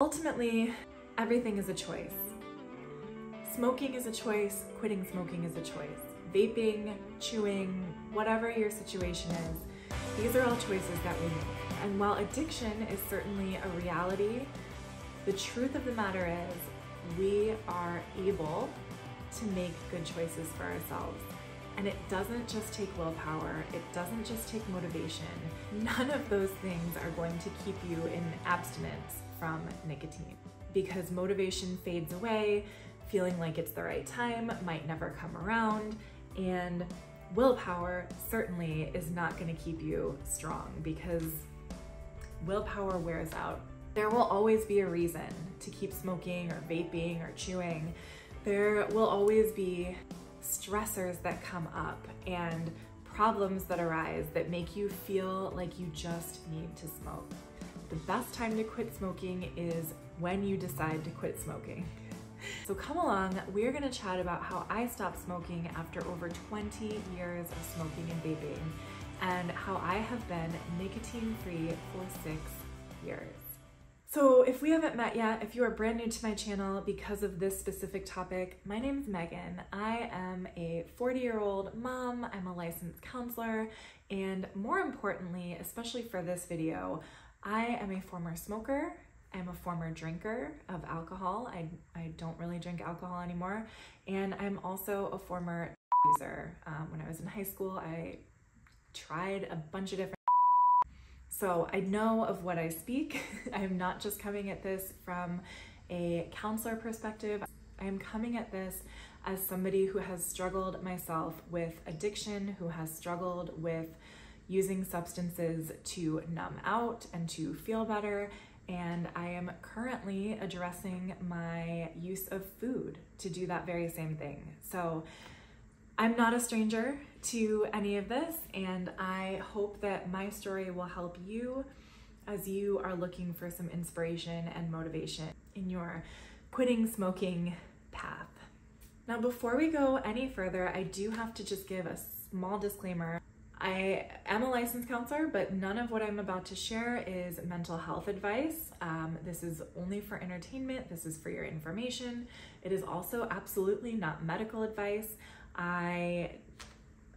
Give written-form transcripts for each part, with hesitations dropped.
Ultimately, everything is a choice. Smoking is a choice, quitting smoking is a choice. Vaping, chewing, whatever your situation is, these are all choices that we make. And while addiction is certainly a reality, the truth of the matter is we are able to make good choices for ourselves. And it doesn't just take willpower, it doesn't just take motivation. None of those things are going to keep you in abstinence from nicotine, because motivation fades away, feeling like it's the right time might never come around, and willpower certainly is not going to keep you strong, because willpower wears out. There will always be a reason to keep smoking or vaping or chewing. There will always be stressors that come up and problems that arise that make you feel like you just need to smoke. The best time to quit smoking is when you decide to quit smoking. So come along, we're gonna chat about how I stopped smoking after over 20 years of smoking and vaping, and how I have been nicotine-free for 6 years. So if we haven't met yet, if you are brand new to my channel because of this specific topic, my name is Megan. I am a 40-year-old mom, I'm a licensed counselor, and more importantly, especially for this video, I am a former smoker, I'm a former drinker of alcohol. I don't really drink alcohol anymore, and I'm also a former user. When I was in high school, I tried a bunch of different. So I know of what I speak. I am not just coming at this from a counselor perspective. I am coming at this as somebody who has struggled myself with addiction, who has struggled with using substances to numb out and to feel better. And I am currently addressing my use of food to do that very same thing. So I'm not a stranger to any of this, and I hope that my story will help you as you are looking for some inspiration and motivation in your quitting smoking path. Now, before we go any further, I do have to just give a small disclaimer. I am a licensed counselor, but none of what I'm about to share is mental health advice. This is only for entertainment. This is for your information. It is also absolutely not medical advice. I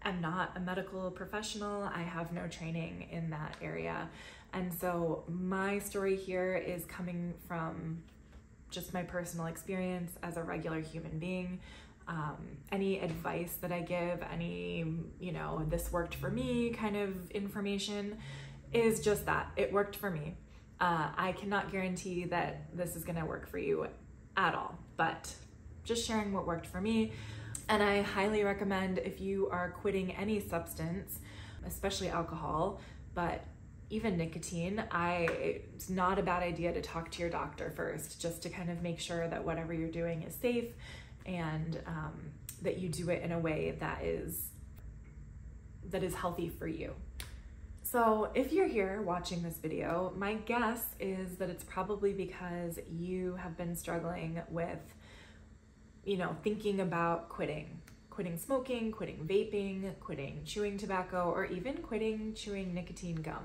am not a medical professional. I have no training in that area. And so my story here is coming from just my personal experience as a regular human being. Any advice that I give, any, this worked for me kind of information is just that. It worked for me. I cannot guarantee that this is gonna work for you at all, but just sharing what worked for me. And I highly recommend, if you are quitting any substance, especially alcohol, but even nicotine, it's not a bad idea to talk to your doctor first, just to kind of make sure that whatever you're doing is safe, and that you do it in a way that is healthy for you. So if you're here watching this video, my guess is that it's probably because you have been struggling with, thinking about quitting smoking, quitting vaping, quitting chewing tobacco, or even quitting chewing nicotine gum.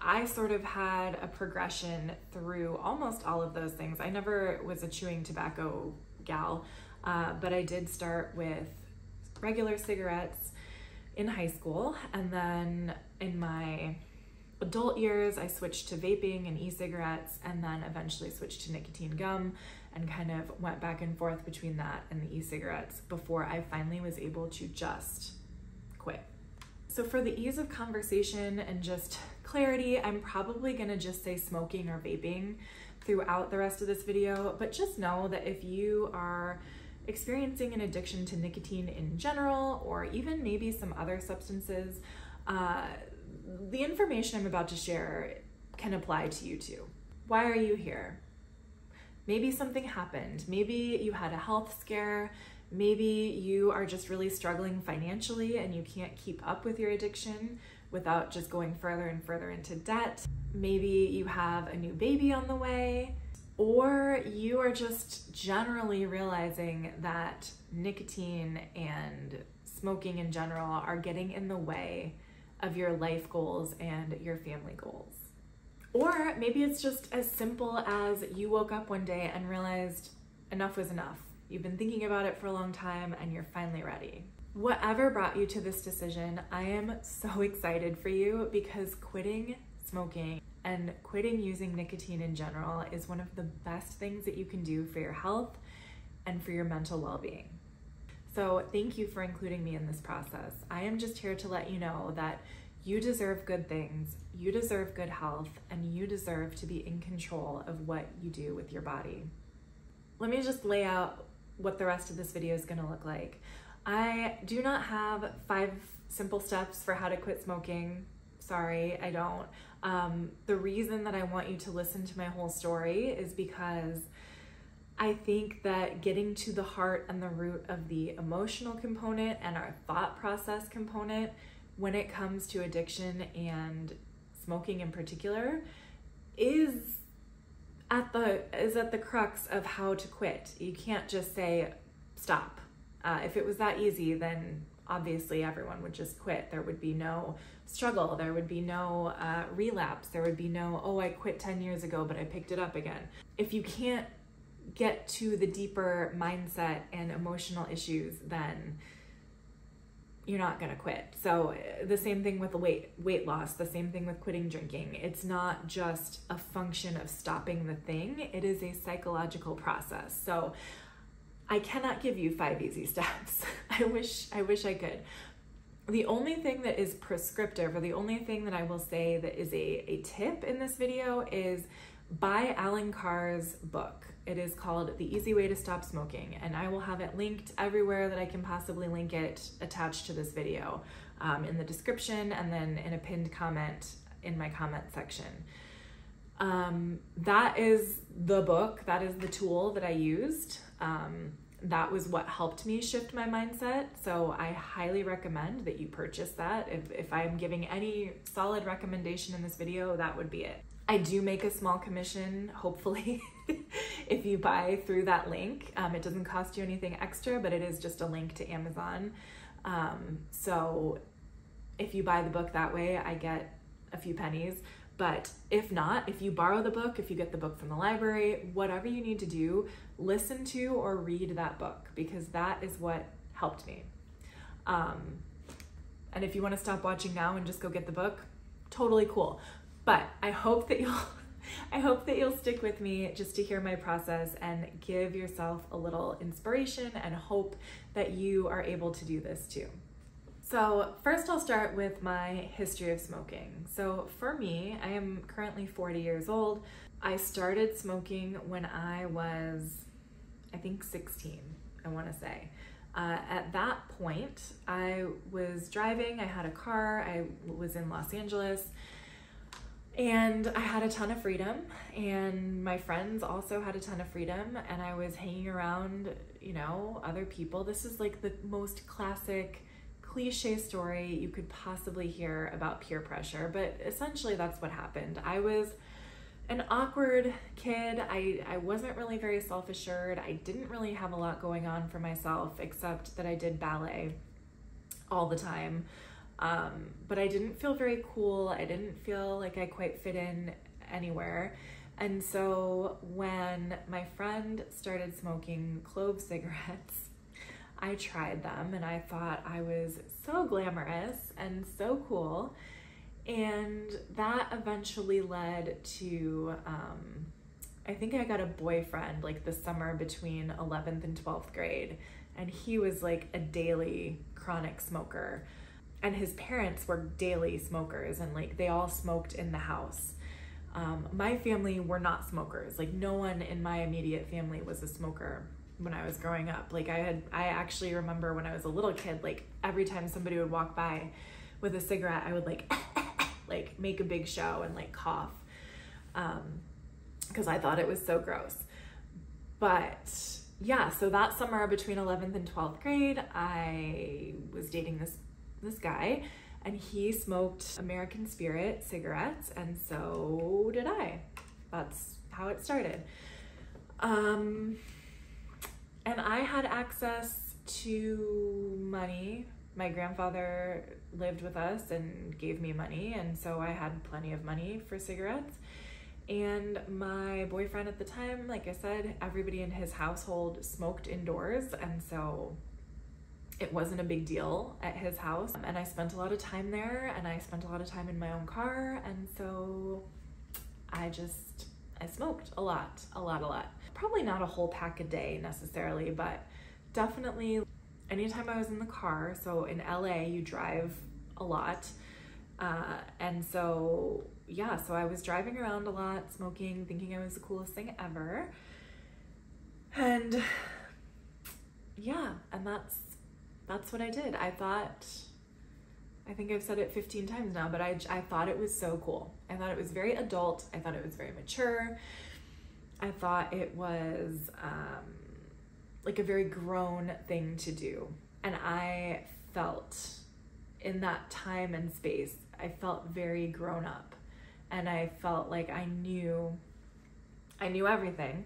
I sort of had a progression through almost all of those things. I never was a chewing tobacco gal, but I did start with regular cigarettes in high school, and then in my adult years, I switched to vaping and e-cigarettes, and then eventually switched to nicotine gum, and kind of went back and forth between that and the e-cigarettes before I finally was able to just quit. So for the ease of conversation and just clarity, I'm probably gonna just say smoking or vaping throughout the rest of this video, but just know that if you are experiencing an addiction to nicotine in general, or even maybe some other substances, the information I'm about to share can apply to you too. Why are you here? Maybe something happened. Maybe you had a health scare. Maybe you are just really struggling financially and you can't keep up with your addiction without just going further and further into debt. Maybe you have a new baby on the way, or you are just generally realizing that nicotine and smoking in general are getting in the way of your life goals and your family goals. Or maybe it's just as simple as you woke up one day and realized enough was enough. You've been thinking about it for a long time and you're finally ready. Whatever brought you to this decision, I am so excited for you, because quitting smoking and quitting using nicotine in general is one of the best things that you can do for your health and for your mental well-being. So thank you for including me in this process. I am just here to let you know that you deserve good things, you deserve good health, and you deserve to be in control of what you do with your body. Let me just lay out what the rest of this video is going to look like. I do not have 5 simple steps for how to quit smoking. Sorry, I don't. The reason that I want you to listen to my whole story is because I think that getting to the heart and the root of the emotional component and our thought process component when it comes to addiction and smoking in particular is at the crux of how to quit. You can't just say stop. If it was that easy, then obviously everyone would just quit. There would be no struggle, there would be no relapse, there would be no, oh, I quit 10 years ago but I picked it up again. If you can't get to the deeper mindset and emotional issues, then you're not gonna quit. So the same thing with the weight loss, the same thing with quitting drinking. It's not just a function of stopping the thing, it is a psychological process. So I cannot give you 5 easy steps. I wish I could. The only thing that is prescriptive, or the only thing that I will say that is a tip in this video, is buy Alan Carr's book. It is called The Easy Way to Stop Smoking, and I will have it linked everywhere that I can possibly link it attached to this video, in the description and then in a pinned comment in my comment section. That is the book, that is the tool that I used. That was what helped me shift my mindset. So I highly recommend that you purchase that. If I'm giving any solid recommendation in this video, that would be it. I do make a small commission, hopefully, if you buy through that link. It doesn't cost you anything extra, but it is just a link to Amazon. So if you buy the book that way, I get a few pennies. But if not, if you borrow the book, if you get the book from the library, whatever you need to do, listen to or read that book, because that is what helped me. And if you want to stop watching now and just go get the book, totally cool. But I hope that you'll stick with me just to hear my process and give yourself a little inspiration and hope that you are able to do this too. So first I'll start with my history of smoking. So for me, I am currently 40 years old. I started smoking when I was, I think 16, I want to say. At that point, I was driving, I had a car, I was in Los Angeles, and I had a ton of freedom, and my friends also had a ton of freedom, and I was hanging around, you know, other people. This is like the most classic cliche story you could possibly hear about peer pressure, but essentially that's what happened. I was an awkward kid. I wasn't really very self-assured. I didn't really have a lot going on for myself, except that I did ballet all the time. But I didn't feel very cool. I didn't feel like I quite fit in anywhere. And so when my friend started smoking clove cigarettes, I tried them and I thought I was so glamorous and so cool. And that eventually led to, I think I got a boyfriend like the summer between 11th and 12th grade. And he was like a daily chronic smoker. And his parents were daily smokers, and like they all smoked in the house. My family were not smokers. Like no one in my immediate family was a smoker when I was growing up. Like I actually remember when I was a little kid, like every time somebody would walk by with a cigarette, I would like make a big show and like cough, because I thought it was so gross. But yeah, so that summer between 11th and 12th grade, I was dating this guy, and he smoked American Spirit cigarettes, and so did I. That's how it started. And I had access to money. my grandfather lived with us and gave me money, and so I had plenty of money for cigarettes. And my boyfriend at the time, like I said, everybody in his household smoked indoors, and so it wasn't a big deal at his house. And I spent a lot of time there, and I spent a lot of time in my own car, and so I smoked a lot. Probably not a whole pack a day necessarily, but definitely anytime I was in the car. So in LA, you drive a lot. And so, yeah, so I was driving around a lot, smoking, thinking I was the coolest thing ever. And yeah, and that's what I did. I think I've said it 15 times now, but I thought it was so cool. I thought it was very adult. I thought it was very mature. I thought it was like a very grown thing to do. And I felt in that time and space, I felt very grown up, and I felt like I knew everything.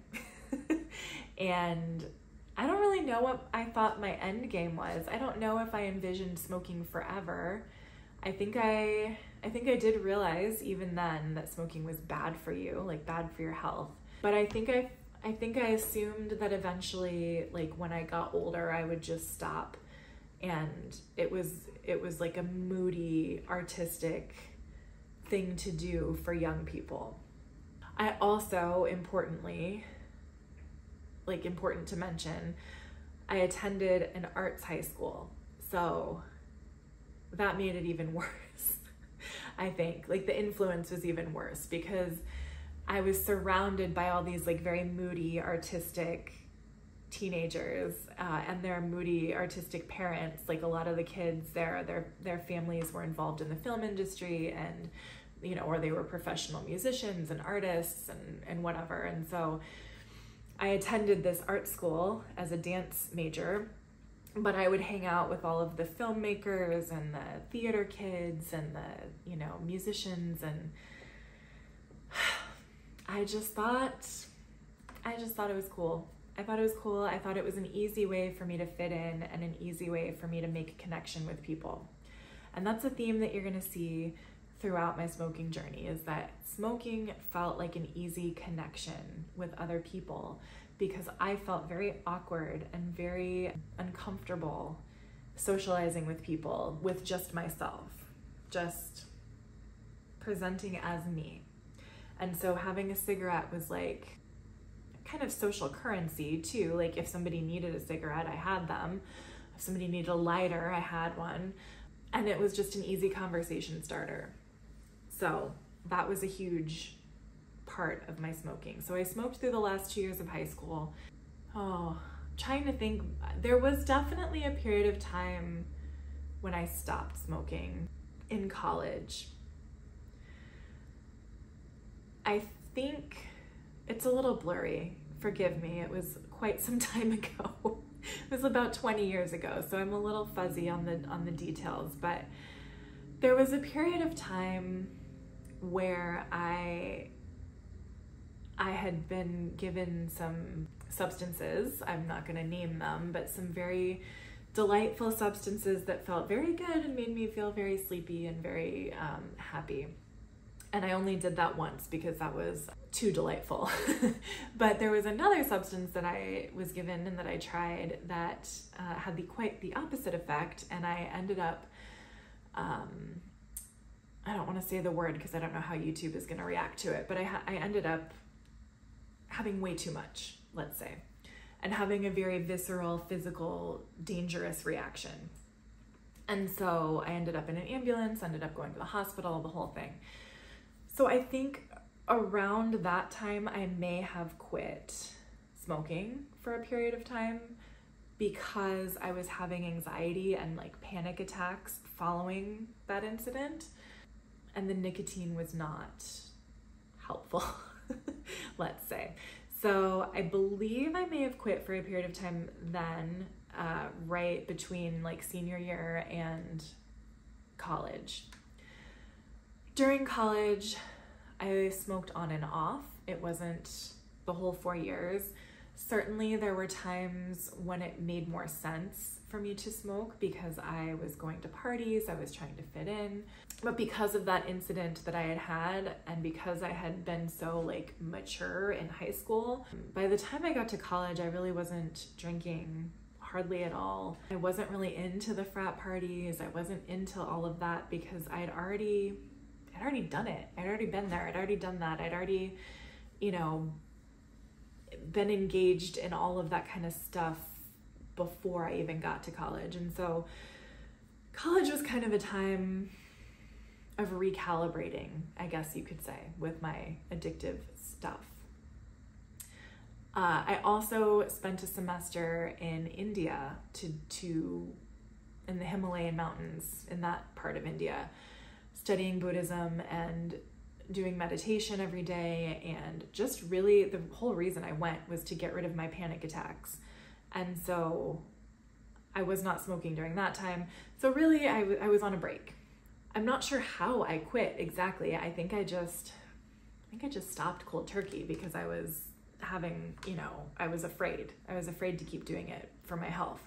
And I don't really know what I thought my end game was. I don't know if I envisioned smoking forever. I think I did realize even then that smoking was bad for you, like bad for your health. But I think I assumed that eventually, like when I got older, I would just stop, and it was like a moody, artistic thing to do for young people. I also, importantly, like important to mention, I attended an arts high school, so that made it even worse. I think like the influence was even worse because I was surrounded by all these like very moody, artistic teenagers and their moody, artistic parents. Like a lot of the kids there, their families were involved in the film industry, and you know, or they were professional musicians and artists and whatever. And so I attended this art school as a dance major, but I would hang out with all of the filmmakers and the theater kids and the, you know, musicians, and I just thought it was cool. I thought it was cool. I thought it was an easy way for me to fit in and an easy way for me to make a connection with people. And that's a theme that you're going to see throughout my smoking journey, is that smoking felt like an easy connection with other people because I felt very awkward and very uncomfortable socializing with people with just myself, just presenting as me. And so having a cigarette was like kind of social currency too. Like if somebody needed a cigarette, I had them. If somebody needed a lighter, I had one. And it was just an easy conversation starter. So that was a huge part of my smoking. So I smoked through the last 2 years of high school. Oh, trying to think, there was definitely a period of time when I stopped smoking in college. I think it's a little blurry. Forgive me, it was quite some time ago. It was about 20 years ago, so I'm a little fuzzy on the details, but there was a period of time where I had been given some substances. I'm not going to name them, but some very delightful substances that felt very good and made me feel very sleepy and very happy. And I only did that once because that was too delightful. But there was another substance that I was given and that I tried that had quite the opposite effect, and I ended up, I don't want to say the word because I don't know how YouTube is going to react to it, but I ended up having way too much, let's say, and having a very visceral, physical, dangerous reaction. And so I ended up in an ambulance, ended up going to the hospital, the whole thing. So I think around that time, I may have quit smoking for a period of time because I was having anxiety and like panic attacks following that incident. And the nicotine was not helpful, let's say. So I believe I may have quit for a period of time then, right between like senior year and college. During college, I smoked on and off. It wasn't the whole 4 years. Certainly there were times when it made more sense for me to smoke because I was going to parties, I was trying to fit in. But because of that incident that I had had, and because I had been so like mature in high school, by the time I got to college, I really wasn't drinking hardly at all. I wasn't really into the frat parties. I wasn't into all of that because I'd already done it. I'd already been there. I'd already done that. I'd already, you know, been engaged in all of that kind of stuff before I even got to college. And so college was kind of a time of recalibrating, I guess you could say, with my addictive stuff. I also spent a semester in India in the Himalayan mountains in that part of India, studying Buddhism and doing meditation every day. And just really the whole reason I went was to get rid of my panic attacks. And so I was not smoking during that time. So really I was on a break. I'm not sure how I quit exactly. I think I just stopped cold turkey because I was having, you know, I was afraid to keep doing it for my health.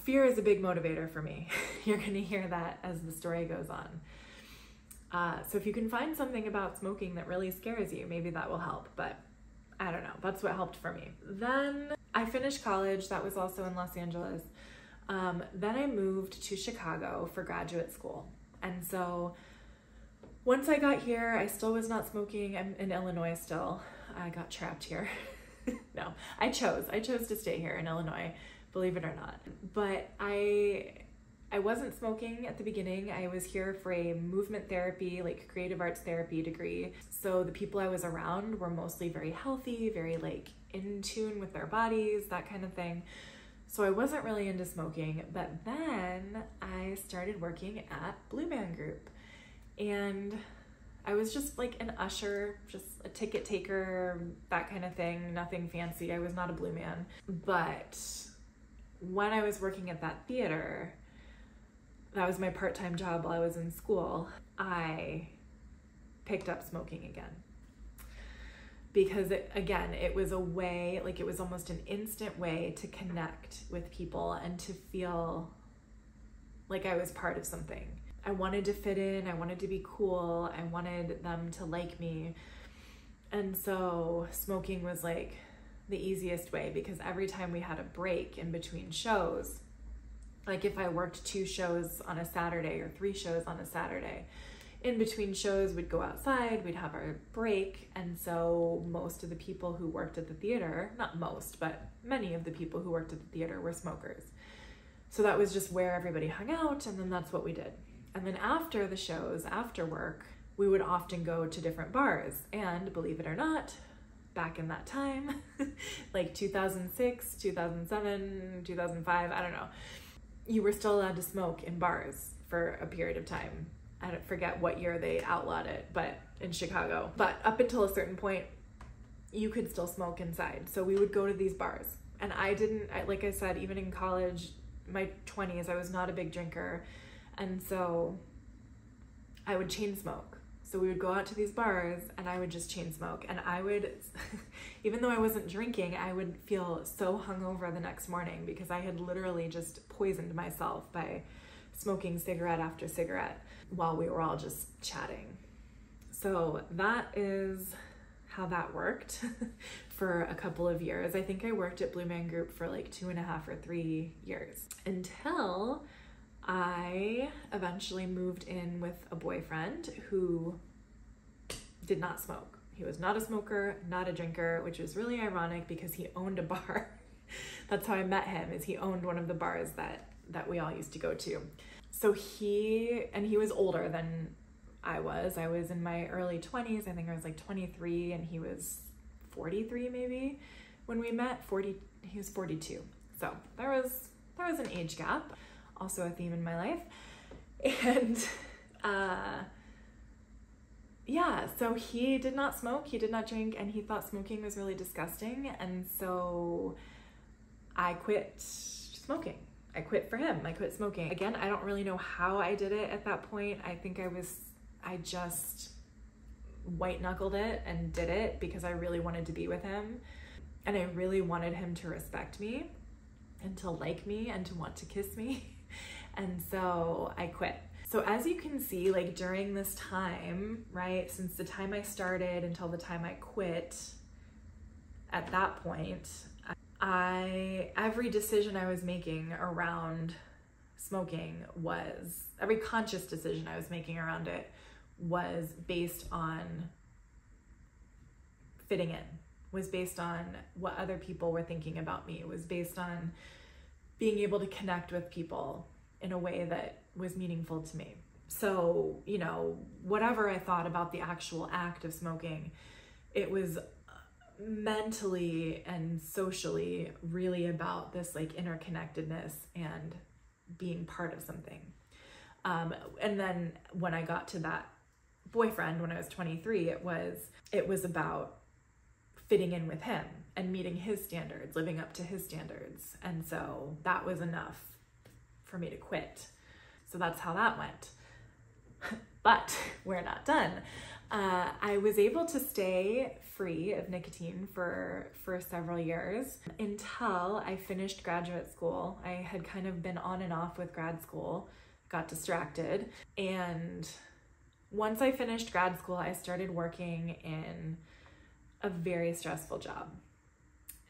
Fear is a big motivator for me. You're going to hear that as the story goes on. So if you can find something about smoking that really scares you, maybe that will help, but I don't know. That's what helped for me. Then I finished college. That was also in Los Angeles. Then I moved to Chicago for graduate school. And so once I got here, I still was not smoking. I'm in Illinois still. I got trapped here. No, I chose to stay here in Illinois, believe it or not. But I wasn't smoking at the beginning. I was here for a movement therapy, like creative arts therapy degree. So the people I was around were mostly very healthy, very like in tune with their bodies, that kind of thing. So I wasn't really into smoking, but then I started working at Blue Man Group, and I was just like an usher, just a ticket taker, that kind of thing, nothing fancy. I was not a Blue Man. But when I was working at that theater, that was my part-time job while I was in school, I picked up smoking again. Because it was a way, like it was almost an instant way to connect with people and to feel like I was part of something. I wanted to fit in, I wanted to be cool, I wanted them to like me. And so smoking was like the easiest way, because every time we had a break in between shows, like if I worked 2 shows on a Saturday or 3 shows on a Saturday, in between shows we'd go outside, we'd have our break. And so most of the people who worked at the theater, not most, but many of the people who worked at the theater were smokers. So that was just where everybody hung out, and then that's what we did. And then after the shows, after work, we would often go to different bars. And believe it or not, back in that time, like 2006, 2007, 2005, I don't know, you were still allowed to smoke in bars for a period of time. I don't forget what year they outlawed it, but in Chicago. But up until a certain point, you could still smoke inside. So we would go to these bars. And like I said, even in college, my 20s, I was not a big drinker. And so I would chain smoke. So we would go out to these bars and I would just chain smoke. And I would, even though I wasn't drinking, I would feel so hungover the next morning because I had literally just poisoned myself by smoking cigarette after cigarette while we were all just chatting. So that is how that worked for a couple of years. I think I worked at Blue Man Group for like 2.5 or 3 years until I eventually moved in with a boyfriend who did not smoke. He was not a smoker, not a drinker, which was really ironic because he owned a bar. That's how I met him, is he owned one of the bars that we all used to go to. So he was older than I was. I was in my early 20s. I think I was like 23 and he was 43 maybe when we met. He was 42. So there was an age gap, also a theme in my life. And yeah, so he did not smoke, he did not drink, and he thought smoking was really disgusting. And so I quit smoking. I quit for him. I quit smoking. Again, I don't really know how I did it at that point. I think I just white knuckled it and did it because I really wanted to be with him. And I really wanted him to respect me and to like me and to want to kiss me. And so I quit. So as you can see, like during this time, right, since the time I started until the time I quit, at that point, every decision I was making around smoking was, every conscious decision I was making around it was based on fitting in, was based on what other people were thinking about me. It was based on being able to connect with people in a way that was meaningful to me. So, you know, whatever I thought about the actual act of smoking, it was mentally and socially really about this like interconnectedness and being part of something. And then when I got to that boyfriend when I was 23, it was about fitting in with him and meeting his standards, living up to his standards. And so that was enough for me to quit. So that's how that went. But we're not done. I was able to stay free of nicotine for several years until I finished graduate school. I had kind of been on and off with grad school, got distracted. And once I finished grad school, I started working in a very stressful job.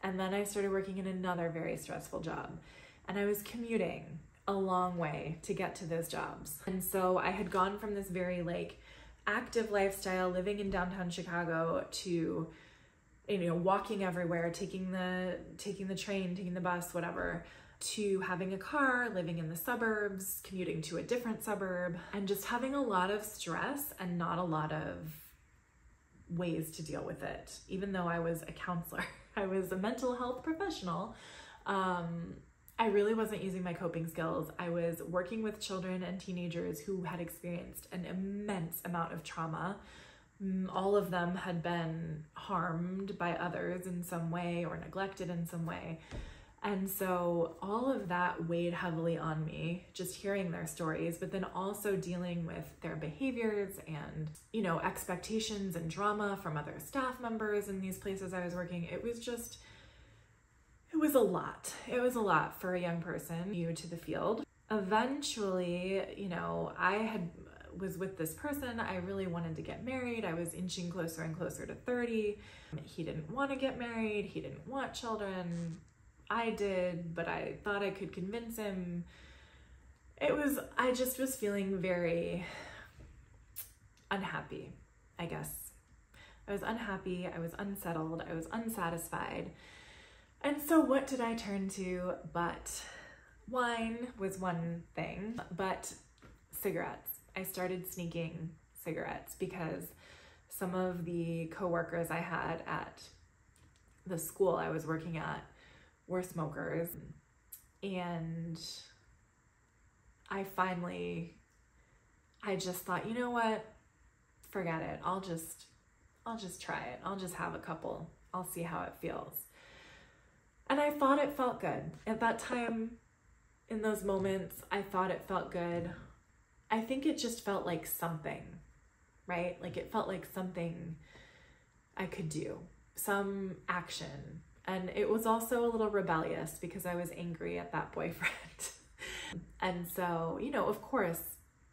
And then I started working in another very stressful job. And I was commuting a long way to get to those jobs. And so I had gone from this very like active lifestyle, living in downtown Chicago, to, you know, walking everywhere, taking the train, taking the bus, whatever, to having a car, living in the suburbs, commuting to a different suburb, and just having a lot of stress and not a lot of ways to deal with it. Even though I was a counselor, I was a mental health professional, I really wasn't using my coping skills. I was working with children and teenagers who had experienced an immense amount of trauma. All of them had been harmed by others in some way or neglected in some way. And so all of that weighed heavily on me, just hearing their stories, but then also dealing with their behaviors and, you know, expectations and drama from other staff members in these places I was working. It was a lot. It was a lot for a young person new to the field. Eventually, you know, was with this person. I really wanted to get married. I was inching closer and closer to 30. He didn't want to get married. He didn't want children. I did, but I thought I could convince him. I just was feeling very unhappy, I guess. I was unhappy. I was unsettled. I was unsatisfied. And so what did I turn to but wine was one thing, but cigarettes. I started sneaking cigarettes because some of the coworkers I had at the school I was working at were smokers. And I just thought, you know what? Forget it. I'll just try it. I'll just have a couple. I'll see how it feels. And I thought it felt good. At that time, in those moments, I thought it felt good. I think it just felt like something, right? Like it felt like something I could do, some action. And it was also a little rebellious because I was angry at that boyfriend. And so, you know, of course,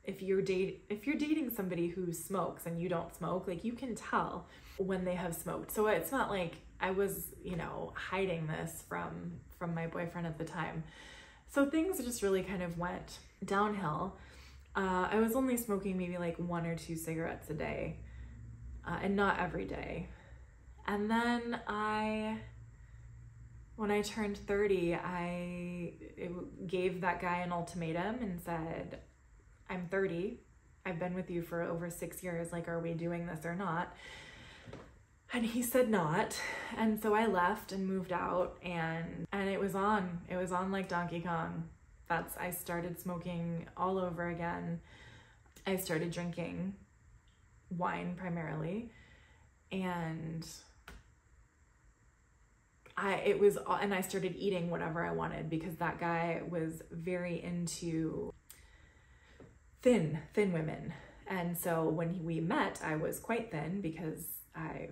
if you're dating somebody who smokes and you don't smoke, like you can tell when they have smoked. So it's not like I was, you know, hiding this from my boyfriend at the time. So things just really kind of went downhill. I was only smoking maybe like 1 or 2 cigarettes a day, and not every day. And then when I turned 30, I gave that guy an ultimatum and said, I'm 30. I've been with you for over 6 years. Like, are we doing this or not? And he said not. And so I left and moved out, and it was on. It was on like Donkey Kong. I started smoking all over again. I started drinking wine primarily, and I started eating whatever I wanted because that guy was very into thin women. And so when we met, I was quite thin because I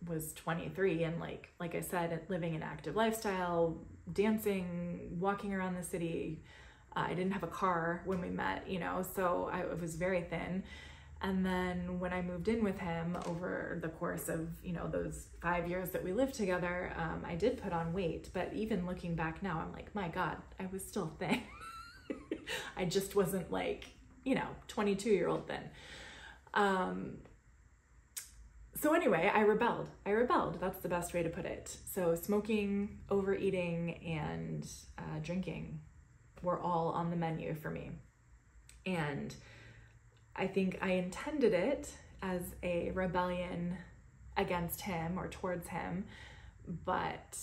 was 23 and like I said, living an active lifestyle, dancing, walking around the city. I didn't have a car when we met, you know, so I was very thin. And then when I moved in with him over the course of, you know, those 5 years that we lived together, I did put on weight. But even looking back now, I'm like, my God, I was still thin. I just wasn't like, you know, 22-year-old thin. So anyway, I rebelled. That's the best way to put it. So smoking, overeating, and drinking were all on the menu for me. And I think I intended it as a rebellion against him or towards him, but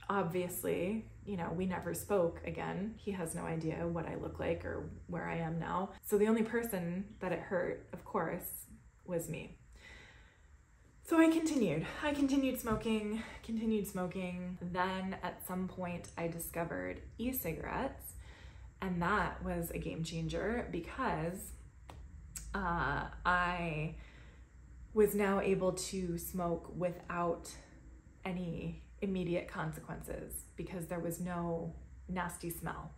obviously, you know, we never spoke again. He has no idea what I look like or where I am now. So the only person that it hurt, of course, was me. So I continued smoking. Then at some point I discovered e-cigarettes, and that was a game changer because I was now able to smoke without any immediate consequences because there was no nasty smell.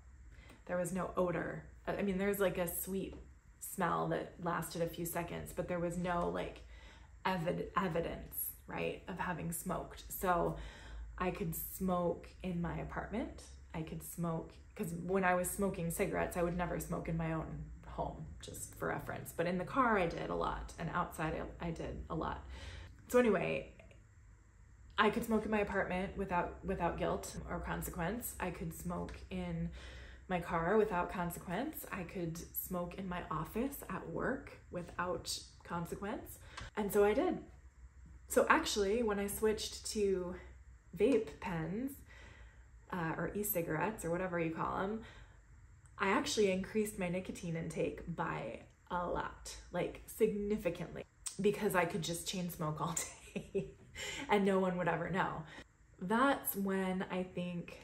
There was no odor. I mean, there's like a sweet smell that lasted a few seconds, but there was no like evidence, right, of having smoked. So I could smoke in my apartment. I could smoke, because when I was smoking cigarettes, I would never smoke in my own home, just for reference. But in the car, I did a lot, and outside, I did a lot. So anyway, I could smoke in my apartment without guilt or consequence. I could smoke in my car without consequence. I could smoke in my office at work without consequence. And so I did. So actually, when I switched to vape pens, or e-cigarettes, or whatever you call them, I actually increased my nicotine intake by a lot, like significantly, because I could just chain smoke all day and no one would ever know. That's when I think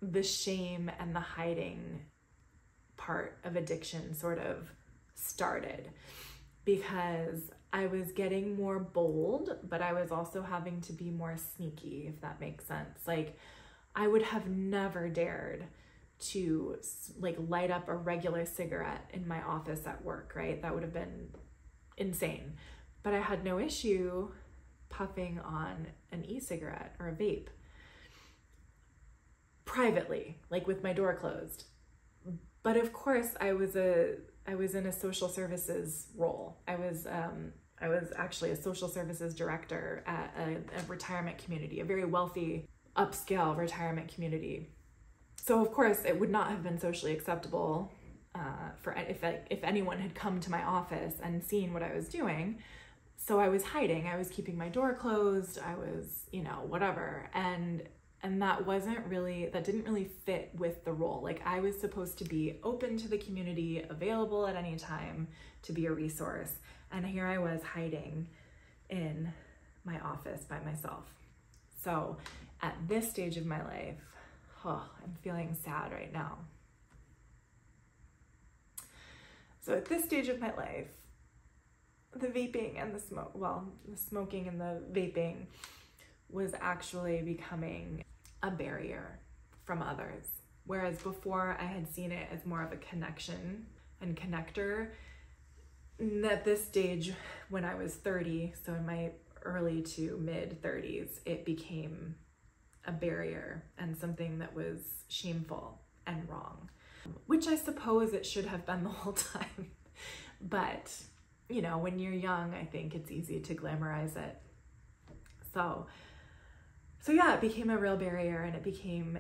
the shame and the hiding part of addiction sort of started, because I was getting more bold, but I was also having to be more sneaky, if that makes sense. Like, I would have never dared to like light up a regular cigarette in my office at work, right? That would have been insane. But I had no issue puffing on an e-cigarette or a vape privately, like with my door closed. But of course, I was in a social services role. I was actually a social services director at a retirement community, a very wealthy, upscale retirement community. So of course, it would not have been socially acceptable if anyone had come to my office and seen what I was doing. So I was hiding. I was keeping my door closed. I was, you know, whatever. And that didn't really fit with the role. Like, I was supposed to be open to the community, available at any time to be a resource. And here I was hiding in my office by myself. So at this stage of my life, I'm feeling sad right now. So at this stage of my life, the vaping and the smoking and the vaping was actually becoming a barrier from others. Whereas before I had seen it as more of a connection and connector. At this stage, when I was 30, so in my early to mid 30s, it became a barrier and something that was shameful and wrong, which I suppose it should have been the whole time. But, you know, when you're young, I think it's easy to glamorize it. So yeah, it became a real barrier, and it became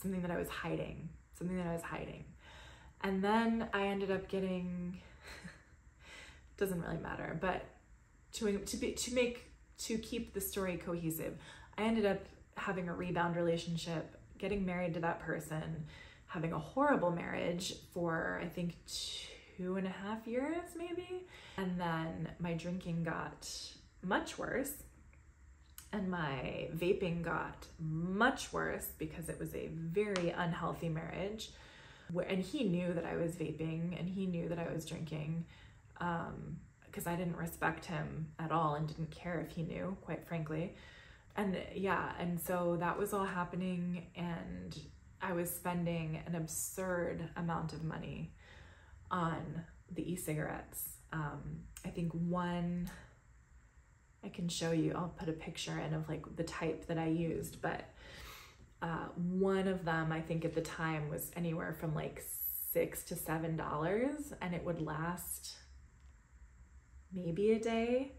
something that I was hiding. And then I ended up getting, doesn't really matter, but to keep the story cohesive, I ended up having a rebound relationship, getting married to that person, having a horrible marriage for, I think, 2.5 years maybe. And then my drinking got much worse, and my vaping got much worse because it was a very unhealthy marriage. And he knew that I was vaping, and he knew that I was drinking, because I didn't respect him at all and didn't care if he knew, quite frankly. And yeah, and so that was all happening, and I was spending an absurd amount of money on the e-cigarettes. I think one, I can show you, I'll put a picture in of like the type that I used, but one of them, I think at the time, was anywhere from like $6 to $7, and it would last maybe a day,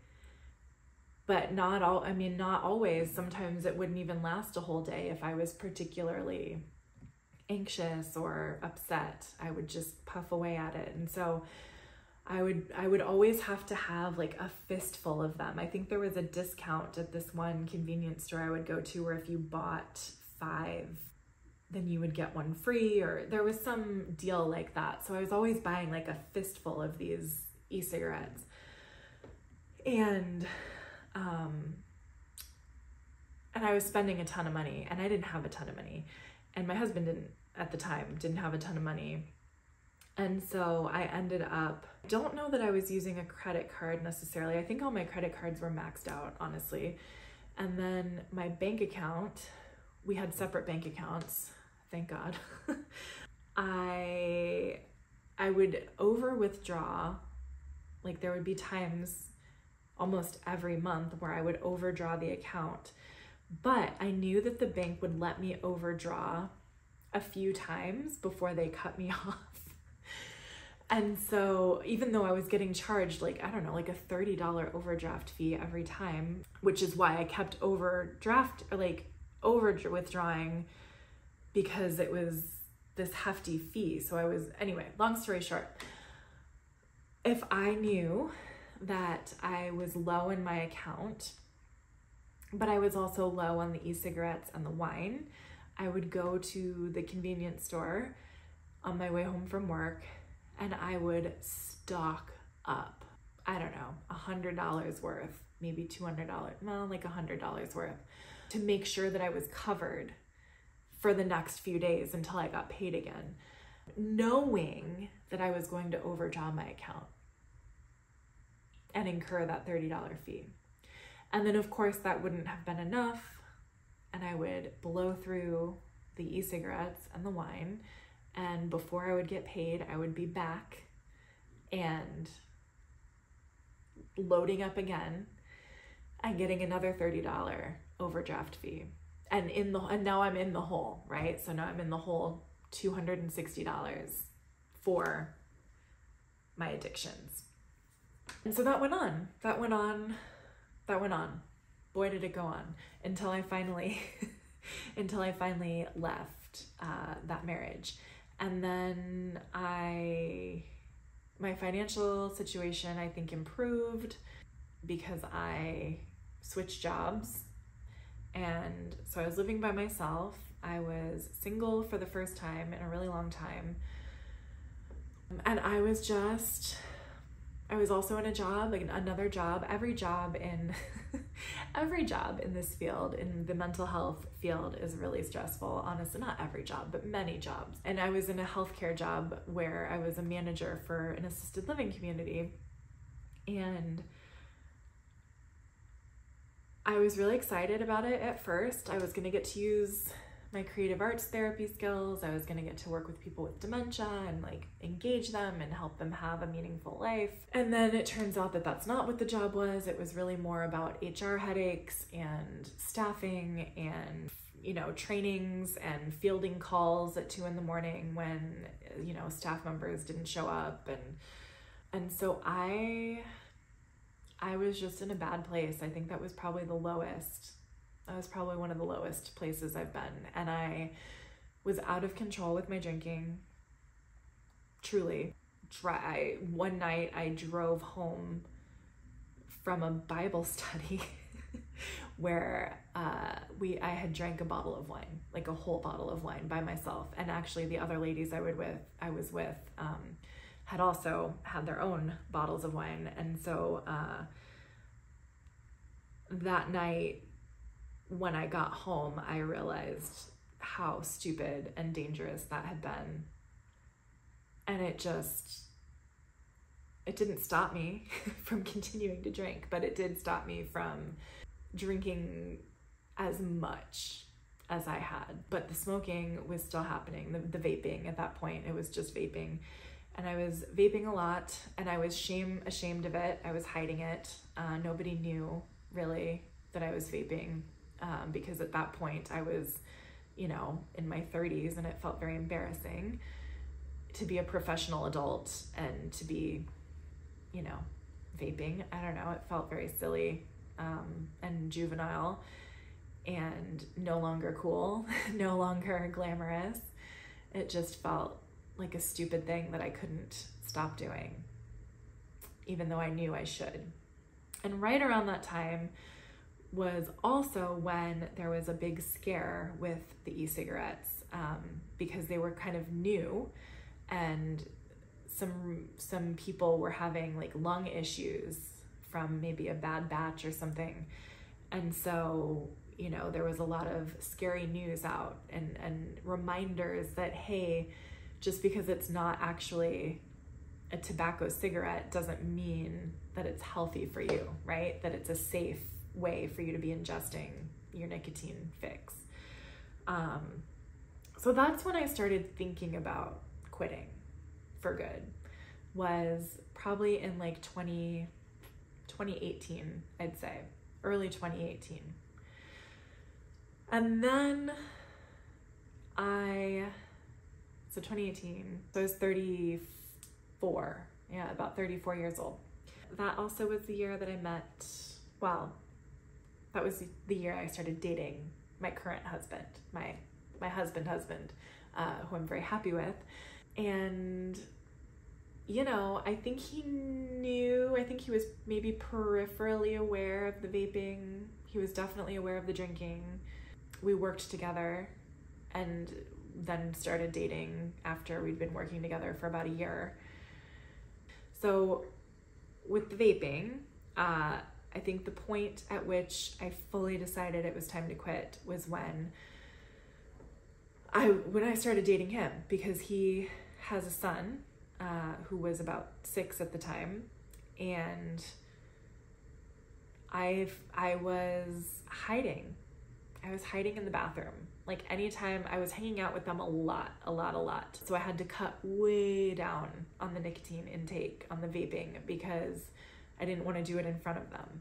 but not always. Sometimes it wouldn't even last a whole day. If I was particularly anxious or upset, I would just puff away at it. And so I would always have to have like a fistful of them. I think there was a discount at this one convenience store I would go to where if you bought 5, then you would get one free, or there was some deal like that. So I was always buying like a fistful of these e-cigarettes. And I was spending a ton of money, and I didn't have a ton of money, and my husband didn't have a ton of money. And so I ended up, I don't know that I was using a credit card necessarily. I think all my credit cards were maxed out, honestly. And then my bank account, we had separate bank accounts, thank God. I would over withdraw, like there would be times almost every month where I would overdraw the account, but I knew that the bank would let me overdraw a few times before they cut me off. And so even though I was getting charged like, I don't know, like a $30 overdraft fee every time, which is why I kept over withdrawing, because it was this hefty fee. So anyway, long story short, if I knew that I was low in my account, but I was also low on the e-cigarettes and the wine, I would go to the convenience store on my way home from work, and I would stock up, I don't know, $100 worth, maybe $200, well, like $100 worth, to make sure that I was covered for the next few days until I got paid again, knowing that I was going to overdraw my account and incur that $30 fee. And then of course that wouldn't have been enough, and I would blow through the e-cigarettes and the wine, and before I would get paid, I would be back and loading up again and getting another $30 overdraft fee. And now I'm in the hole, right? So now I'm in the hole $260 for my addictions. And so that went on. Boy, did it go on until I finally left that marriage. And then my financial situation, I think, improved because I switched jobs. And so I was living by myself. I was single for the first time in a really long time. And I was also in a job, like another job. Every job in this field, in the mental health field, is really stressful. Honestly, not every job, but many jobs. And I was in a healthcare job where I was a manager for an assisted living community. And I was really excited about it at first. I was going to get to use my creative arts therapy skills. I was going to get to work with people with dementia and like engage them and help them have a meaningful life. And then it turns out that that's not what the job was. It was really more about HR headaches and staffing and, trainings and fielding calls at 2 a.m. when, staff members didn't show up. And so I was just in a bad place. I think that was probably the lowest. That was probably one of the lowest places I've been. And I was out of control with my drinking, truly. One night I drove home from a Bible study where I had drank a bottle of wine, like a whole bottle of wine by myself. And actually the other ladies I was with had also had their own bottles of wine. And so that night, when I got home, I realized how stupid and dangerous that had been. And it it didn't stop me from continuing to drink, but it did stop me from drinking as much as I had. But the smoking was still happening, the vaping at that point. It was just vaping. And I was vaping a lot, and I was ashamed of it. I was hiding it. Nobody knew really that I was vaping, because at that point I was, you know, in my 30s, and it felt very embarrassing to be a professional adult and to be, you know, vaping. I don't know, it felt very silly, and juvenile, and no longer cool, no longer glamorous. It just felt like a stupid thing that I couldn't stop doing, even though I knew I should. And right around that time was also when there was a big scare with the e-cigarettes, because they were kind of new, and some people were having like lung issues from maybe a bad batch or something. And so, you know, there was a lot of scary news out and reminders that, hey, just because it's not actually a tobacco cigarette doesn't mean that it's healthy for you, right? That it's a safe way for you to be ingesting your nicotine fix. So that's when I started thinking about quitting for good, was probably in like 2018, I'd say, early 2018. And then so 2018, so I was 34, yeah, about 34 years old. That also was the year that I met, well, that was the year I started dating my current husband, my husband, who I'm very happy with. And, you know, I think he knew, I think he was maybe peripherally aware of the vaping. He was definitely aware of the drinking. We worked together and then started dating after we'd been working together for about a year. So with the vaping, I think the point at which I fully decided it was time to quit was when I started dating him, because he has a son who was about 6 at the time, and I was hiding. I was hiding in the bathroom. Like anytime I was hanging out with them a lot. So I had to cut way down on the nicotine intake on the vaping because I didn't want to do it in front of them.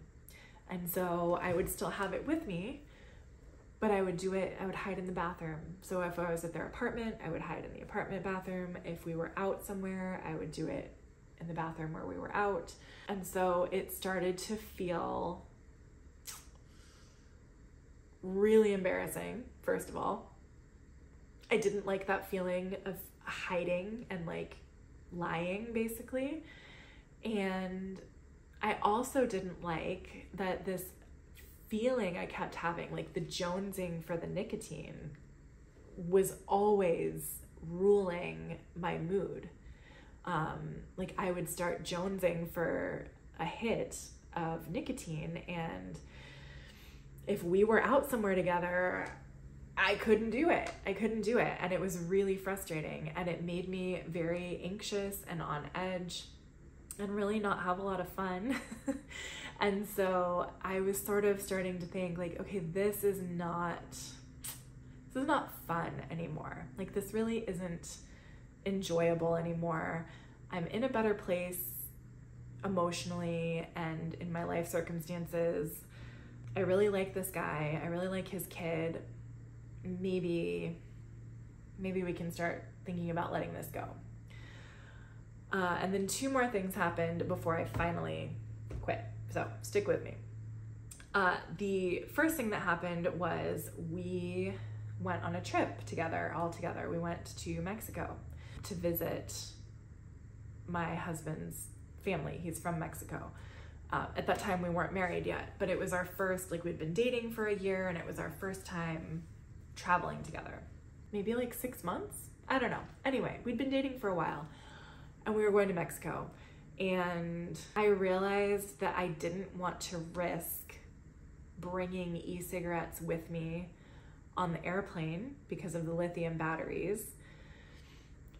And so I would still have it with me, but I would hide in the bathroom. So if I was at their apartment, I would hide in the apartment bathroom. If we were out somewhere, I would do it in the bathroom where we were out. And so it started to feel really embarrassing, first of all. I didn't like that feeling of hiding and like lying, basically. And I also didn't like that this feeling I kept having, like the jonesing for the nicotine, was always ruling my mood. Like I would start jonesing for a hit of nicotine, and if we were out somewhere together, I couldn't do it. And it was really frustrating, and it made me very anxious and on edge and really not have a lot of fun. And so I was sort of starting to think like, okay, this is not fun anymore. Like this really isn't enjoyable anymore. I'm in a better place emotionally and in my life circumstances. I really like this guy. I really like his kid. Maybe we can start thinking about letting this go. And then 2 more things happened before I finally quit. So stick with me. The first thing that happened was we went on a trip together, all together. We went to Mexico to visit my husband's family. He's from Mexico. At that time we weren't married yet, but it was our first, like we'd been dating for a year, and it was our first time traveling together. Maybe like 6 months? I don't know. Anyway, we'd been dating for a while, and we were going to Mexico. And I realized that I didn't want to risk bringing e-cigarettes with me on the airplane because of the lithium batteries.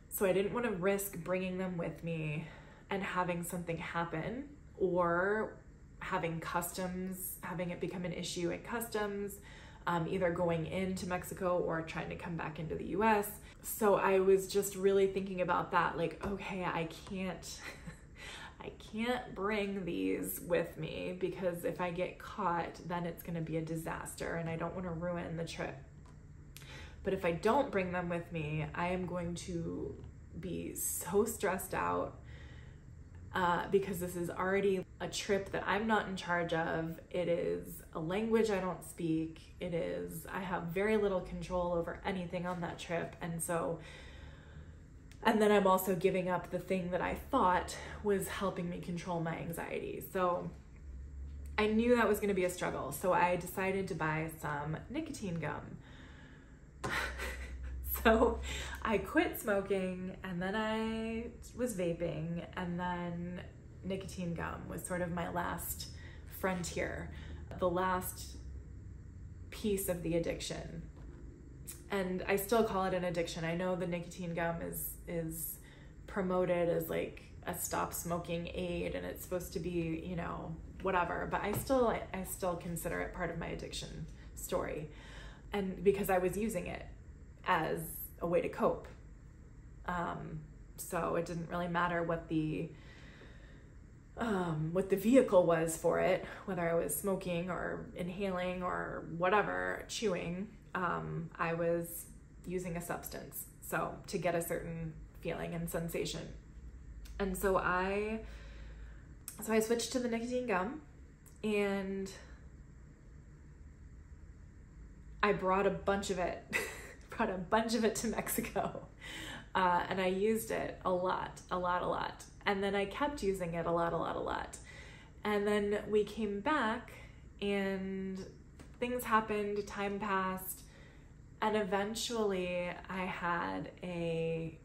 So I didn't want to risk bringing them with me and having something happen, or having customs, having it become an issue at customs, either going into Mexico or trying to come back into the US. So I was just really thinking about that, like, okay, I can't bring these with me, because if I get caught, then it's going to be a disaster and I don't want to ruin the trip. But if I don't bring them with me, I am going to be so stressed out, because this is already a trip that I'm not in charge of. It is a language I don't speak. I have very little control over anything on that trip. And then I'm also giving up the thing that I thought was helping me control my anxiety. So I knew that was going to be a struggle. So I decided to buy some nicotine gum. So I quit smoking, and then I was vaping, and then nicotine gum was sort of my last frontier, the last piece of the addiction. And I still call it an addiction. I know the nicotine gum is promoted as like a stop smoking aid, and it's supposed to be, you know, whatever, but I still consider it part of my addiction story. And because I was using it as a way to cope. So it didn't really matter what the vehicle was for it, whether I was smoking or inhaling or whatever, chewing. I was using a substance, so to get a certain feeling and sensation. And so I switched to the nicotine gum, and I brought a bunch of it to Mexico. And I used it a lot. And then I kept using it a lot. And then we came back and things happened, time passed, and eventually I had a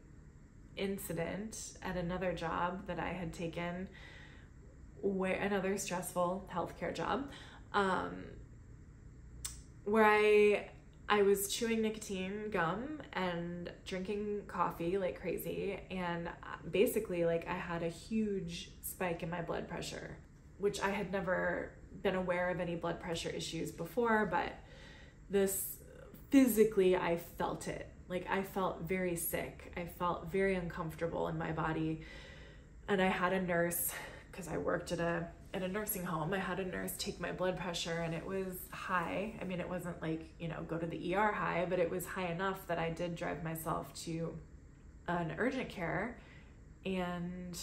incident at another job that I had taken, another stressful healthcare job, where I was chewing nicotine gum and drinking coffee like crazy, and basically like I had a huge spike in my blood pressure, which I had never been aware of any blood pressure issues before, but this physically I felt it. Like I felt very sick. I felt very uncomfortable in my body. And I had a nurse, because I worked at a nursing home, I had a nurse take my blood pressure, and it was high. I mean, it wasn't like, you know, go to the ER high, but it was high enough that I did drive myself to an urgent care. And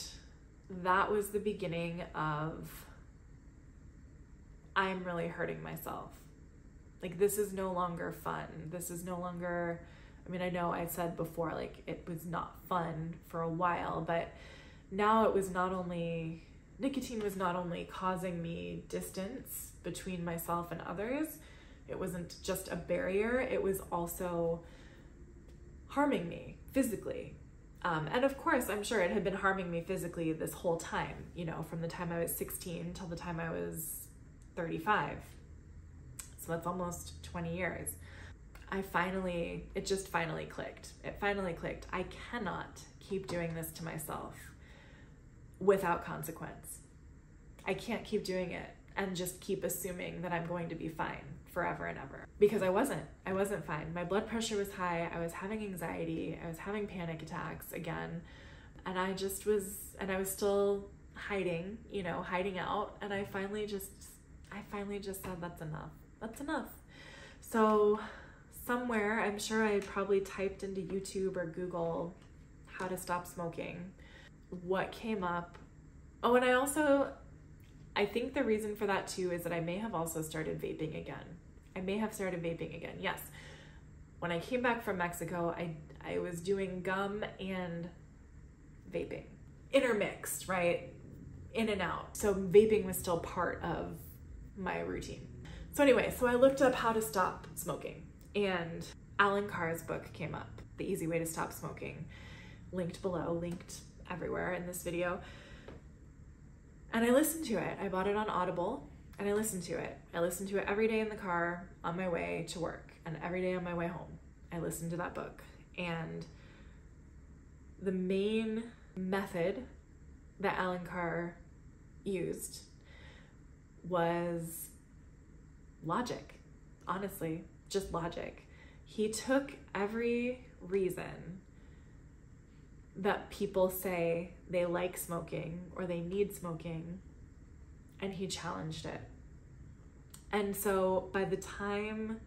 that was the beginning of, I'm really hurting myself. Like, this is no longer fun. This is no longer, I mean, I know I said before, like, it was not fun for a while, but now it was not only, nicotine was not only causing me distance between myself and others, it wasn't just a barrier, it was also harming me physically. And of course, I'm sure it had been harming me physically this whole time, you know, from the time I was 16 till the time I was 35. So that's almost 20 years. It just finally clicked. It finally clicked. I cannot keep doing this to myself without consequence. I can't keep doing it and just keep assuming that I'm going to be fine forever and ever, because I wasn't fine. My blood pressure was high. I was having anxiety. I was having panic attacks again. And I was still hiding out. And I finally just said, that's enough. That's enough. So somewhere, I'm sure I probably typed into YouTube or Google how to stop smoking. What came up? Oh, and I think the reason for that too is that I may have also started vaping again. Yes. When I came back from Mexico, I was doing gum and vaping. Intermixed, right? In and out. So vaping was still part of my routine. So anyway, so I looked up how to stop smoking, and Alan Carr's book came up, The Easy Way to Stop Smoking, linked below, linked everywhere in this video. And I listened to it. I bought it on Audible, and I listened to it. I listened to it every day in the car on my way to work, and every day on my way home. I listened to that book. And the main method that Alan Carr used was logic, honestly, just logic. He took every reason that people say they like smoking or they need smoking, and he challenged it. And so by the time,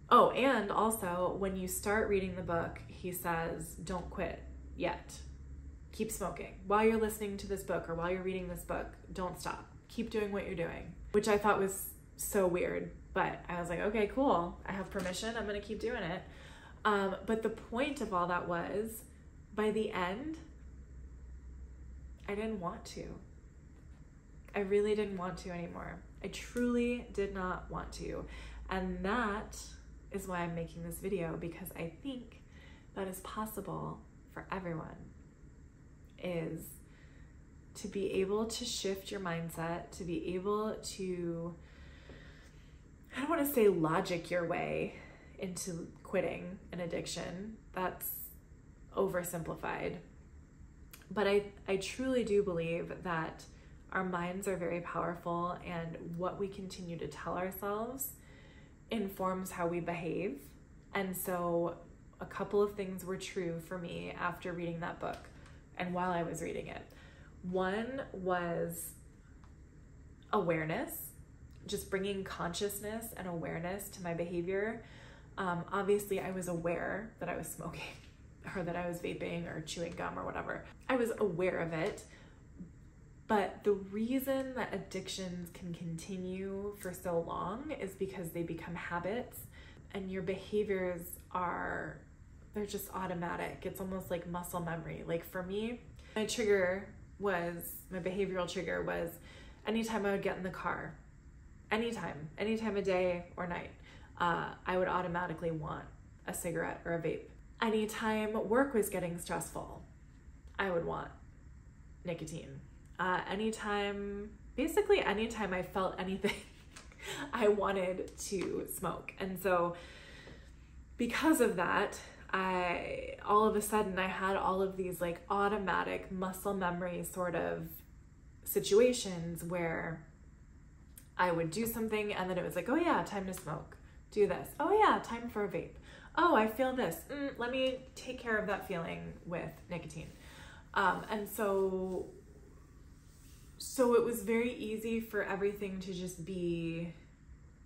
oh, and also when you start reading the book, he says, don't quit yet. Keep smoking. While you're listening to this book or while you're reading this book, don't stop. Keep doing what you're doing, which I thought was so weird, but I was like, okay, cool. I have permission. I'm going to keep doing it. But the point of all that was, by the end, I didn't want to. I really didn't want to anymore. I truly did not want to. And that is why I'm making this video, because I think that is possible for everyone, is to be able to shift your mindset, to be able to, I don't want to say logic your way into quitting an addiction. That's oversimplified. But I truly do believe that our minds are very powerful, and what we continue to tell ourselves informs how we behave. And so a couple of things were true for me after reading that book and while I was reading it. One was awareness, just bringing consciousness and awareness to my behavior. Obviously, I was aware that I was smoking or that I was vaping or chewing gum or whatever. I was aware of it. But the reason that addictions can continue for so long is because they become habits, and your behaviors they're just automatic. It's almost like muscle memory. Like for me, my behavioral trigger was anytime I would get in the car, anytime of day or night, I would automatically want a cigarette or a vape. Anytime work was getting stressful, I would want nicotine. Basically anytime I felt anything, I wanted to smoke. And so because of that, all of a sudden I had all of these like automatic muscle memory sort of situations where I would do something and then it was like, oh yeah, time to smoke. Do this. Oh yeah, time for a vape. Oh, I feel this. Let me take care of that feeling with nicotine. And so it was very easy for everything to just be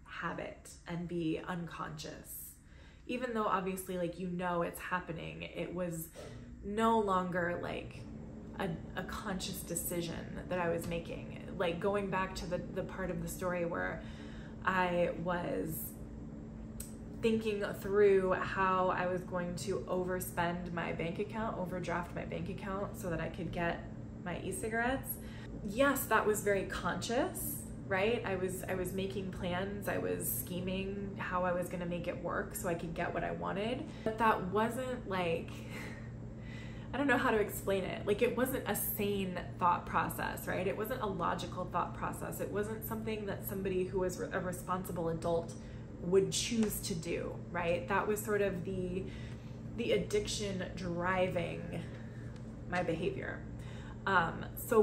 habit and be unconscious. Even though obviously like it's happening, it was no longer like a conscious decision that I was making. Like going back to the part of the story where I was thinking through how I was going to overdraft my bank account so that I could get my e-cigarettes. Yes, that was very conscious, right? I was making plans, I was scheming how I was gonna make it work so I could get what I wanted. But that wasn't like, I don't know how to explain it. Like it wasn't a sane thought process, right? It wasn't a logical thought process. It wasn't something that somebody who was a responsible adult would choose to do, right? That was sort of the addiction driving my behavior. So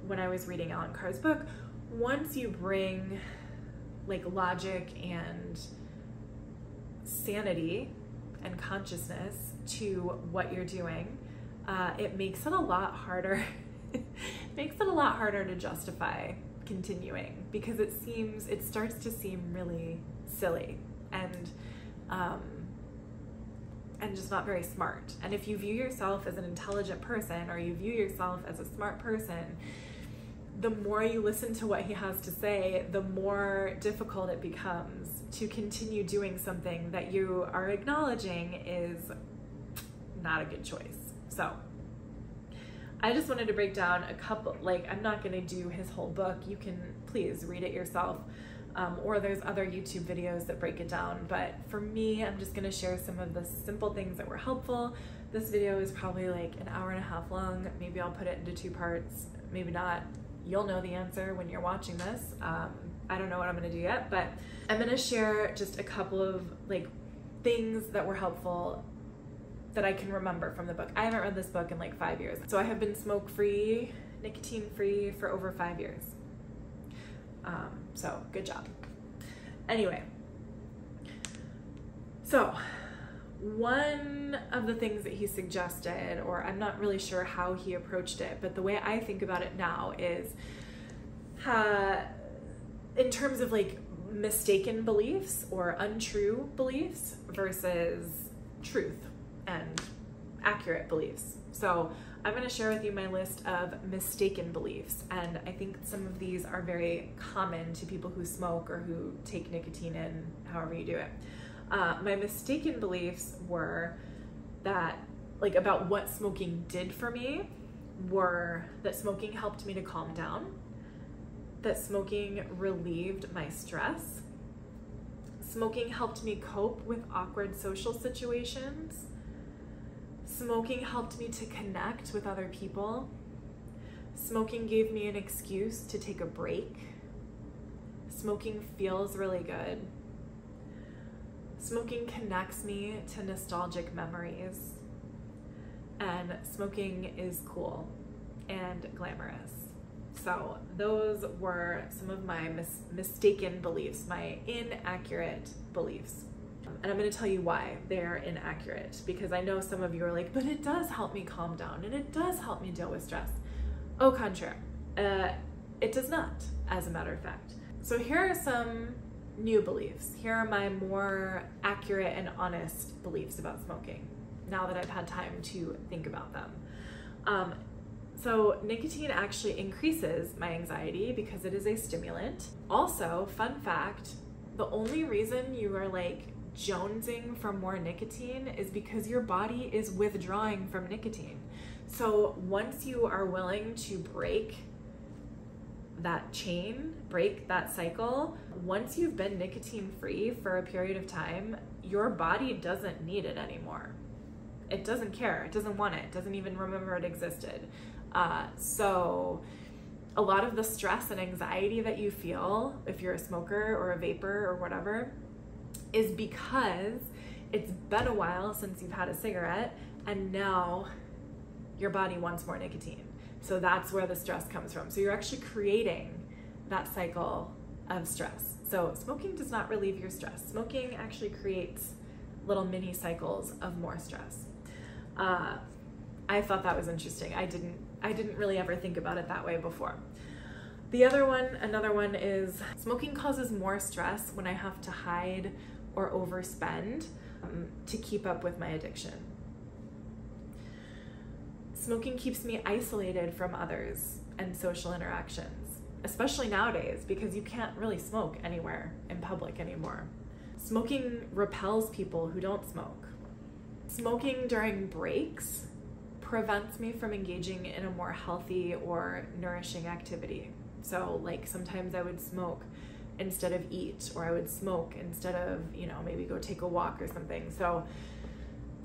when I was reading Alan Carr's book, once you bring like logic and sanity and consciousness to what you're doing, it makes it a lot harder. It makes it a lot harder to justify continuing, because it starts to seem really silly and just not very smart. And if you view yourself as an intelligent person, or you view yourself as a smart person, the more you listen to what he has to say, the more difficult it becomes to continue doing something that you are acknowledging is not a good choice. So I just wanted to break down a couple, like I'm not gonna do his whole book. You can please read it yourself. Or there's other YouTube videos that break it down. But for me, I'm just gonna share some of the simple things that were helpful. This video is probably like an hour and a half long. Maybe I'll put it into 2 parts, maybe not. You'll know the answer when you're watching this. I don't know what I'm gonna do yet, but I'm gonna share just a couple of like things that were helpful that I can remember from the book. I haven't read this book in like 5 years. So I have been smoke-free, nicotine-free for over 5 years. So good job. Anyway, so one of the things that he suggested, or I'm not really sure how he approached it, but the way I think about it now is in terms of like mistaken beliefs or untrue beliefs versus truth and accurate beliefs. So I'm going to share with you my list of mistaken beliefs, and I think some of these are very common to people who smoke or who take nicotine in, however you do it. My mistaken beliefs were that, like, about what smoking did for me were that smoking helped me to calm down, that smoking relieved my stress, smoking helped me cope with awkward social situations, smoking helped me to connect with other people, smoking gave me an excuse to take a break, smoking feels really good, smoking connects me to nostalgic memories, and smoking is cool and glamorous. So those were some of my mistaken beliefs, my inaccurate beliefs. And I'm going to tell you why they're inaccurate, because I know some of you are like, but it does help me calm down and it does help me deal with stress. Au contraire, it does not, as a matter of fact. So here are some new beliefs. Here are my more accurate and honest beliefs about smoking, now that I've had time to think about them. So nicotine actually increases my anxiety because it is a stimulant. Also, fun fact, the only reason you are like jonesing for more nicotine is because your body is withdrawing from nicotine. So once you are willing to break that chain, break that cycle, once you've been nicotine free for a period of time, your body doesn't need it anymore. It doesn't care, it doesn't want it, doesn't even remember it existed. So a lot of the stress and anxiety that you feel if you're a smoker or a vapor or whatever is because it's been a while since you've had a cigarette and now your body wants more nicotine. So that's where the stress comes from. So you're actually creating that cycle of stress. So smoking does not relieve your stress. Smoking actually creates little mini cycles of more stress. I thought that was interesting. I didn't really ever think about it that way before. Another one is smoking causes more stress when I have to hide or overspend to keep up with my addiction. Smoking keeps me isolated from others and social interactions, especially nowadays because you can't really smoke anywhere in public anymore. Smoking repels people who don't smoke. Smoking during breaks prevents me from engaging in a more healthy or nourishing activity. So like sometimes I would smoke instead of eat, or I would smoke instead of, maybe go take a walk or something. So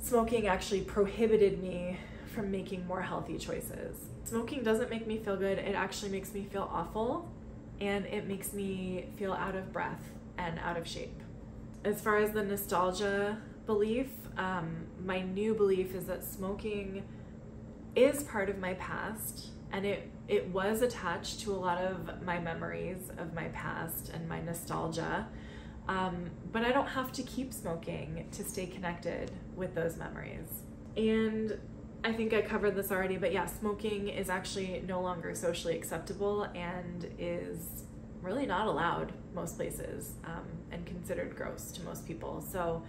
smoking actually prohibited me from making more healthy choices. Smoking doesn't make me feel good, it actually makes me feel awful, and it makes me feel out of breath and out of shape. As far as the nostalgia belief, my new belief is that smoking is part of my past, and it was attached to a lot of my memories of my past and my nostalgia, but I don't have to keep smoking to stay connected with those memories. And I think I covered this already, but yeah, smoking is actually no longer socially acceptable and is really not allowed most places, and considered gross to most people. So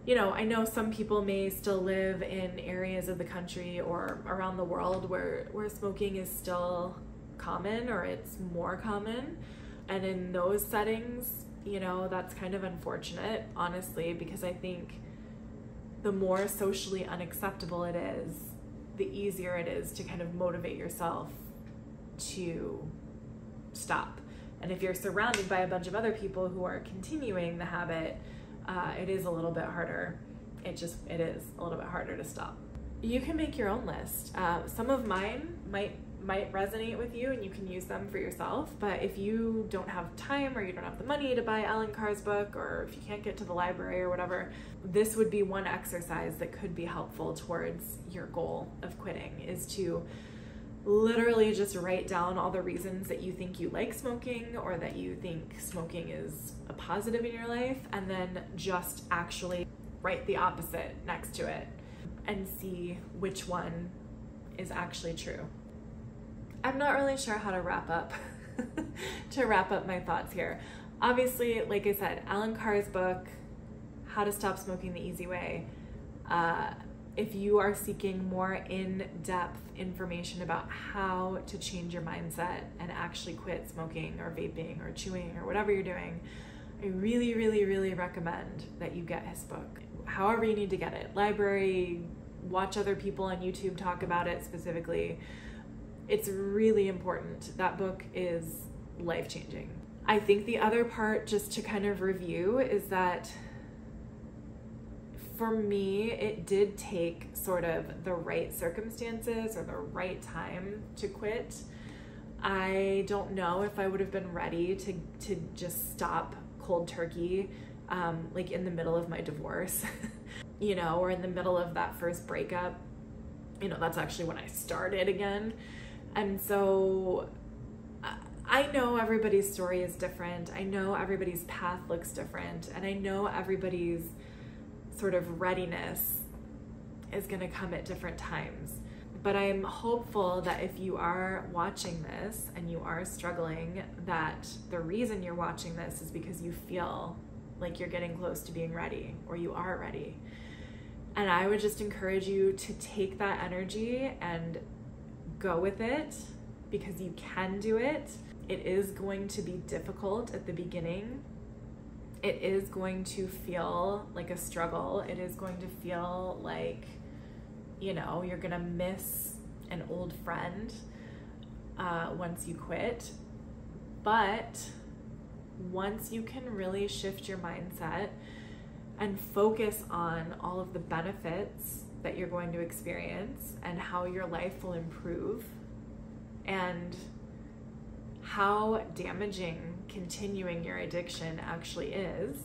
I know some people may still live in areas of the country or around the world where smoking is still common, or it's more common. And in those settings, that's kind of unfortunate, honestly, because I think the more socially unacceptable it is, the easier it is to kind of motivate yourself to stop. And if you're surrounded by a bunch of other people who are continuing the habit, it is a little bit harder. It is a little bit harder to stop. You can make your own list. Some of mine might might resonate with you and you can use them for yourself. But if you don't have time or you don't have the money to buy Ellen Carr's book, or if you can't get to the library or whatever, this would be one exercise that could be helpful towards your goal of quitting, is to literally just write down all the reasons that you think you like smoking or that you think smoking is a positive in your life, and then just actually write the opposite next to it and see which one is actually true. I'm not really sure how to wrap up my thoughts here. Obviously, like I said, Ellen Carr's book, How to Stop Smoking the Easy Way. If you are seeking more in-depth information about how to change your mindset and actually quit smoking or vaping or chewing or whatever you're doing, I really, really, really recommend that you get his book. However you need to get it. Library, watch other people on YouTube talk about it specifically. It's really important. That book is life-changing. I think the other part, just to kind of review, is that for me, it did take sort of the right circumstances or the right time to quit. I don't know if I would have been ready to just stop cold turkey, like in the middle of my divorce, you know, or in the middle of that first breakup. You know, that's actually when I started again. And so I know everybody's story is different. I know everybody's path looks different. And I know everybody's sort of readiness is going to come at different times. But I'm hopeful that if you are watching this and you are struggling, that the reason you're watching this is because you feel like you're getting close to being ready, or you are ready. And I would just encourage you to take that energy and go with it, because you can do it. It is going to be difficult at the beginning. It is going to feel like a struggle. It is going to feel like, you know, you're gonna miss an old friend once you quit. But once you can really shift your mindset and focus on all of the benefits that you're going to experience and how your life will improve and how damaging continuing your addiction actually is,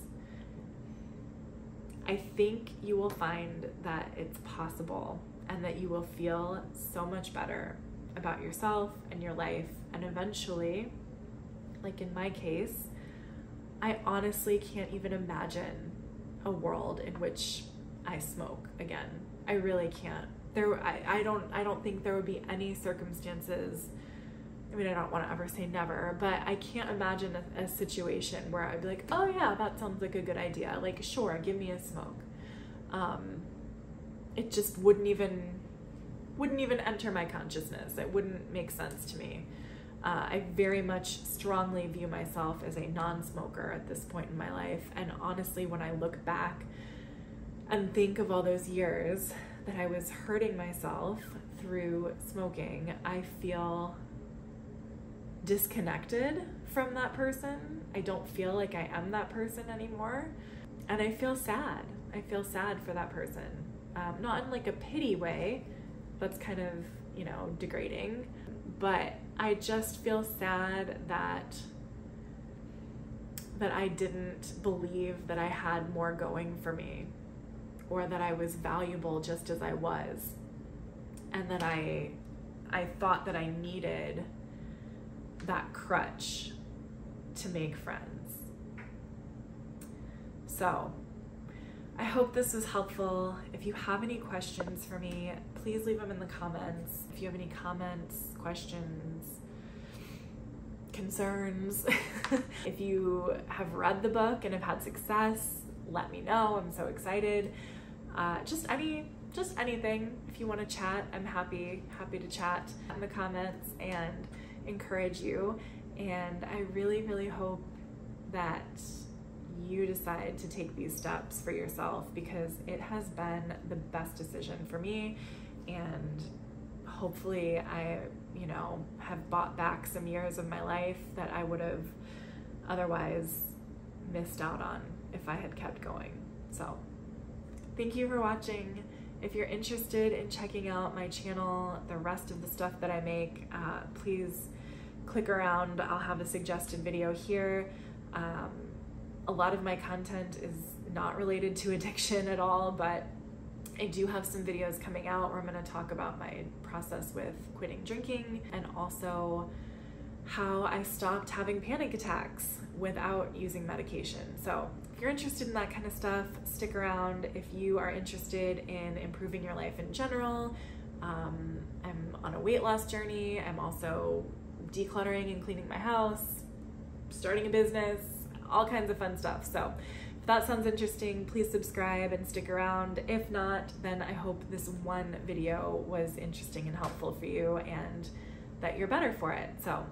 I think you will find that it's possible and that you will feel so much better about yourself and your life. And eventually, like in my case, I honestly can't even imagine a world in which I smoke again. I really can't. I don't think there would be any circumstances. I mean, I don't want to ever say never, but I can't imagine a situation where I'd be like, oh yeah, that sounds like a good idea. Like, sure, give me a smoke. It just wouldn't even enter my consciousness. It wouldn't make sense to me. I very much strongly view myself as a non-smoker at this point in my life. And honestly, when I look back and think of all those years that I was hurting myself through smoking, I feel disconnected from that person. I don't feel like I am that person anymore. And I feel sad. I feel sad for that person. Not in like a pity way. That's kind of, you know, degrading. But I just feel sad that I didn't believe that I had more going for me, or that I was valuable just as I was. And that I thought that I needed that crutch to make friends. So I hope this was helpful. If you have any questions for me, please leave them in the comments. If you have any comments, questions, concerns, if you have read the book and have had success, let me know. I'm so excited. Just anything. If you want to chat, I'm happy to chat in the comments and encourage you. And I really, really hope that you decide to take these steps for yourself, because it has been the best decision for me. And hopefully I, you know, have bought back some years of my life that I would have otherwise missed out on if I had kept going. So thank you for watching, If you're interested in checking out my channel, the rest of the stuff that I make, please click around. I'll have a suggested video here. A lot of my content is not related to addiction at all, but I do have some videos coming out where I'm going to talk about my process with quitting drinking and also how I stopped having panic attacks without using medication. So if you're interested in that kind of stuff, stick around. If you are interested in improving your life in general, I'm on a weight loss journey. I'm also decluttering and cleaning my house, starting a business, all kinds of fun stuff. So if that sounds interesting, please subscribe and stick around. If not, then I hope this one video was interesting and helpful for you and that you're better for it. So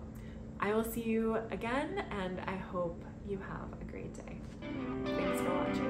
I will see you again, and I hope you have a great day. Thanks for watching.